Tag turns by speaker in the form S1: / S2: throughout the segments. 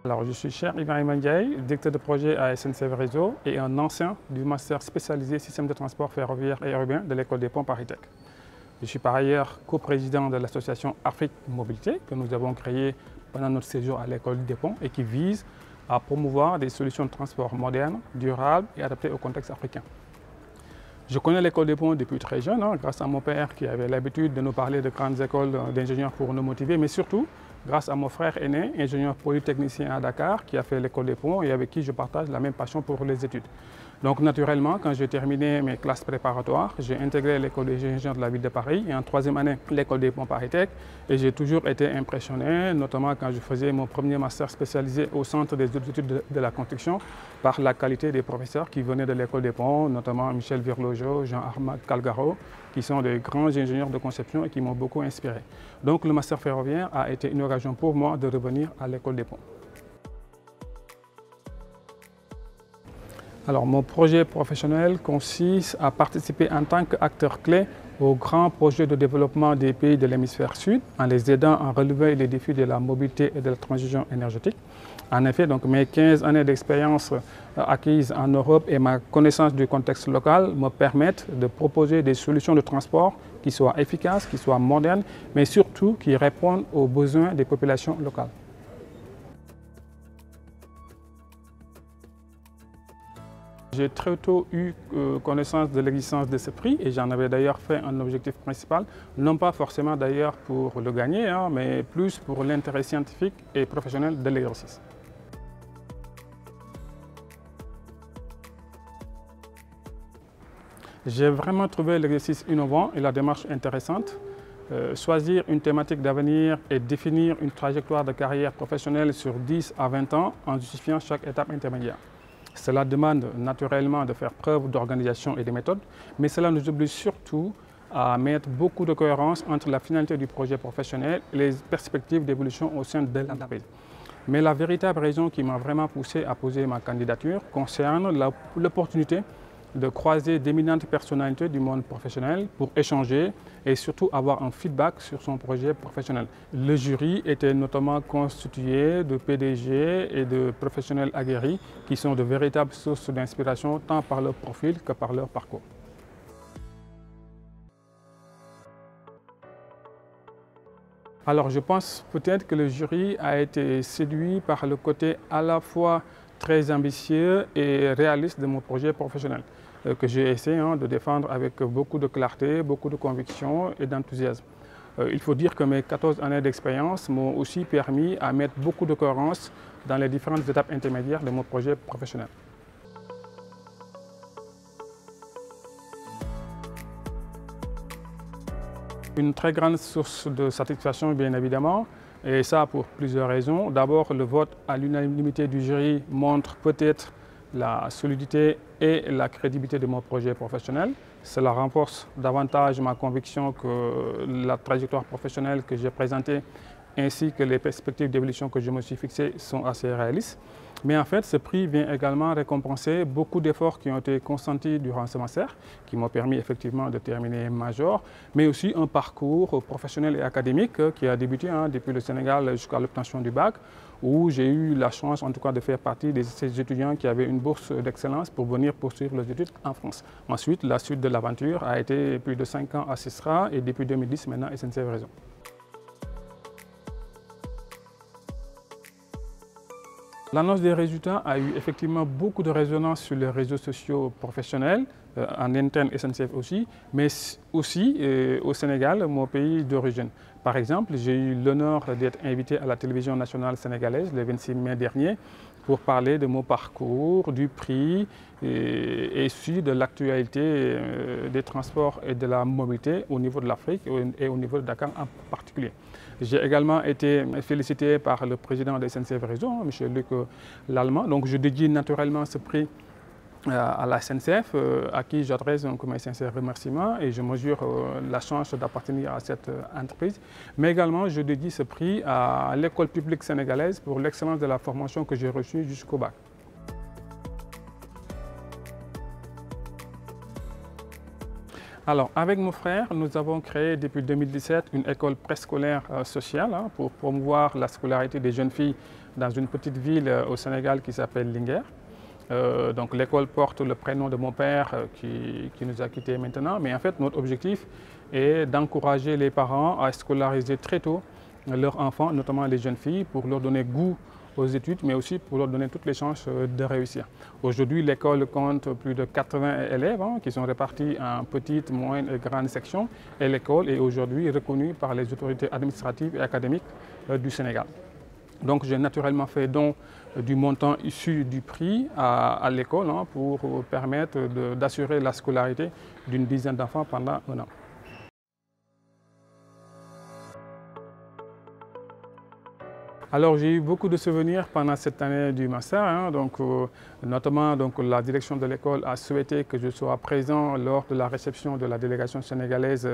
S1: Alors, je suis Cheikh Ibrahima Ndiaye, directeur de projet à SNCF Réseau et un ancien du master spécialisé système de transport ferroviaire et urbain de l'école des ponts Paris-Tech. Je suis par ailleurs coprésident de l'association Afrique Mobilité que nous avons créée pendant notre séjour à l'école des ponts et qui vise à promouvoir des solutions de transport modernes, durables et adaptées au contexte africain. Je connais l'école des ponts depuis très jeune, grâce à mon père qui avait l'habitude de nous parler de grandes écoles d'ingénieurs pour nous motiver, mais surtout grâce à mon frère aîné, ingénieur polytechnicien à Dakar, qui a fait l'école des ponts et avec qui je partage la même passion pour les études. Donc naturellement, quand j'ai terminé mes classes préparatoires, j'ai intégré l'école des ingénieurs de la ville de Paris et en troisième année, l'école des ponts Paris-Tech. Et j'ai toujours été impressionné, notamment quand je faisais mon premier master spécialisé au centre des études de la construction, par la qualité des professeurs qui venaient de l'école des ponts, notamment Michel Virlojo, Jean-Armand Calgaro, qui sont des grands ingénieurs de conception et qui m'ont beaucoup inspiré. Donc le master ferroviaire a été une occasion pour moi de revenir à l'école des ponts. Alors, mon projet professionnel consiste à participer en tant qu'acteur clé aux grands projets de développement des pays de l'hémisphère sud, en les aidant à relever les défis de la mobilité et de la transition énergétique. En effet, donc, mes 15 années d'expérience acquises en Europe et ma connaissance du contexte local me permettent de proposer des solutions de transport qui soient efficaces, qui soient modernes, mais surtout qui répondent aux besoins des populations locales. J'ai très tôt eu connaissance de l'existence de ce prix et j'en avais d'ailleurs fait un objectif principal, non pas forcément d'ailleurs pour le gagner, mais plus pour l'intérêt scientifique et professionnel de l'exercice. J'ai vraiment trouvé l'exercice innovant et la démarche intéressante. Choisir une thématique d'avenir et définir une trajectoire de carrière professionnelle sur 10 à 20 ans en justifiant chaque étape intermédiaire. Cela demande naturellement de faire preuve d'organisation et de méthode, mais cela nous oblige surtout à mettre beaucoup de cohérence entre la finalité du projet professionnel et les perspectives d'évolution au sein de l'entreprise. Mais la véritable raison qui m'a vraiment poussé à poser ma candidature concerne l'opportunité de croiser d'éminentes personnalités du monde professionnel pour échanger et surtout avoir un feedback sur son projet professionnel. Le jury était notamment constitué de PDG et de professionnels aguerris qui sont de véritables sources d'inspiration tant par leur profil que par leur parcours. Alors je pense peut-être que le jury a été séduit par le côté à la fois très ambitieux et réaliste de mon projet professionnel que j'ai essayé de défendre avec beaucoup de clarté, beaucoup de conviction et d'enthousiasme. Il faut dire que mes 14 années d'expérience m'ont aussi permis à mettre beaucoup de cohérence dans les différentes étapes intermédiaires de mon projet professionnel. Une très grande source de satisfaction, bien évidemment, et ça pour plusieurs raisons. D'abord, le vote à l'unanimité du jury montre peut-être la solidité et la crédibilité de mon projet professionnel. Cela renforce davantage ma conviction que la trajectoire professionnelle que j'ai présentée ainsi que les perspectives d'évolution que je me suis fixées sont assez réalistes. Mais en fait, ce prix vient également récompenser beaucoup d'efforts qui ont été consentis durant ce master, qui m'ont permis effectivement de terminer major, mais aussi un parcours professionnel et académique qui a débuté depuis le Sénégal jusqu'à l'obtention du bac, où j'ai eu la chance en tout cas de faire partie de ces étudiants qui avaient une bourse d'excellence pour venir poursuivre leurs études en France. Ensuite, la suite de l'aventure a été plus de 5 ans à Sisra et depuis 2010 maintenant SNCF Réseau. L'annonce des résultats a eu effectivement beaucoup de résonance sur les réseaux sociaux professionnels, en interne SNCF aussi, mais aussi au Sénégal, mon pays d'origine. Par exemple, j'ai eu l'honneur d'être invité à la télévision nationale sénégalaise le 26 mai dernier pour parler de mon parcours, du prix et aussi de l'actualité des transports et de la mobilité au niveau de l'Afrique et au niveau de Dakar en particulier. J'ai également été félicité par le président de SNCF Réseau, M. Luc Lallemand. Donc je dédie naturellement ce prix à la SNCF, à qui j'adresse mes sincères remerciements et je mesure la chance d'appartenir à cette entreprise. Mais également, je dédie ce prix à l'école publique sénégalaise pour l'excellence de la formation que j'ai reçue jusqu'au bac. Alors, avec mon frère, nous avons créé depuis 2017 une école préscolaire sociale pour promouvoir la scolarité des jeunes filles dans une petite ville au Sénégal qui s'appelle Linguère. Donc l'école porte le prénom de mon père qui nous a quittés maintenant, mais en fait notre objectif est d'encourager les parents à scolariser très tôt leurs enfants, notamment les jeunes filles, pour leur donner goût aux études, mais aussi pour leur donner toutes les chances de réussir. Aujourd'hui, l'école compte plus de 80 élèves qui sont répartis en petites, moyennes et grandes sections, et l'école est aujourd'hui reconnue par les autorités administratives et académiques du Sénégal. Donc j'ai naturellement fait don du montant issu du prix à l'école pour permettre d'assurer la scolarité d'une dizaine d'enfants pendant un an. Alors j'ai eu beaucoup de souvenirs pendant cette année du master, notamment la direction de l'école a souhaité que je sois présent lors de la réception de la délégation sénégalaise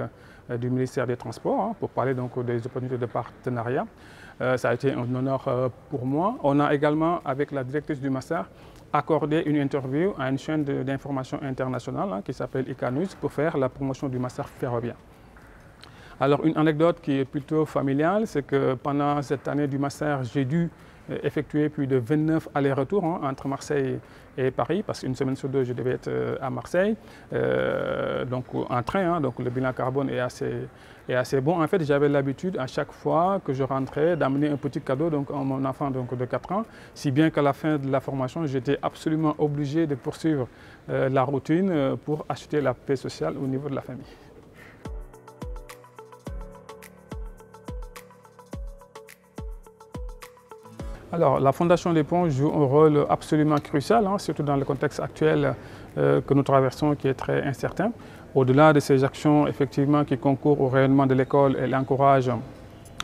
S1: du ministère des Transports pour parler des opportunités de partenariat. Ça a été un honneur pour moi. On a également, avec la directrice du master, accordé une interview à une chaîne d'information internationale qui s'appelle ICANUS pour faire la promotion du master ferroviaire. Alors une anecdote qui est plutôt familiale, c'est que pendant cette année du master, j'ai dû effectuer plus de 29 allers-retours entre Marseille et Paris, parce qu'une semaine sur deux, je devais être à Marseille, donc en train, donc le bilan carbone est assez bon. En fait, j'avais l'habitude à chaque fois que je rentrais d'amener un petit cadeau à mon enfant de 4 ans, si bien qu'à la fin de la formation, j'étais absolument obligé de poursuivre la routine pour acheter la paix sociale au niveau de la famille. Alors, la Fondation des Ponts joue un rôle absolument crucial, surtout dans le contexte actuel que nous traversons qui est très incertain. Au-delà de ces actions effectivement, qui concourent au rayonnement de l'école, elle encourage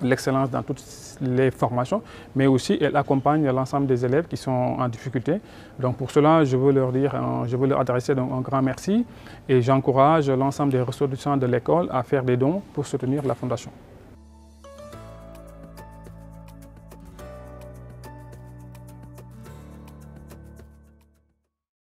S1: l'excellence dans toutes les formations, mais aussi elle accompagne l'ensemble des élèves qui sont en difficulté. Donc pour cela, je veux leur adresser un grand merci et j'encourage l'ensemble des ressortissants de l'école à faire des dons pour soutenir la Fondation.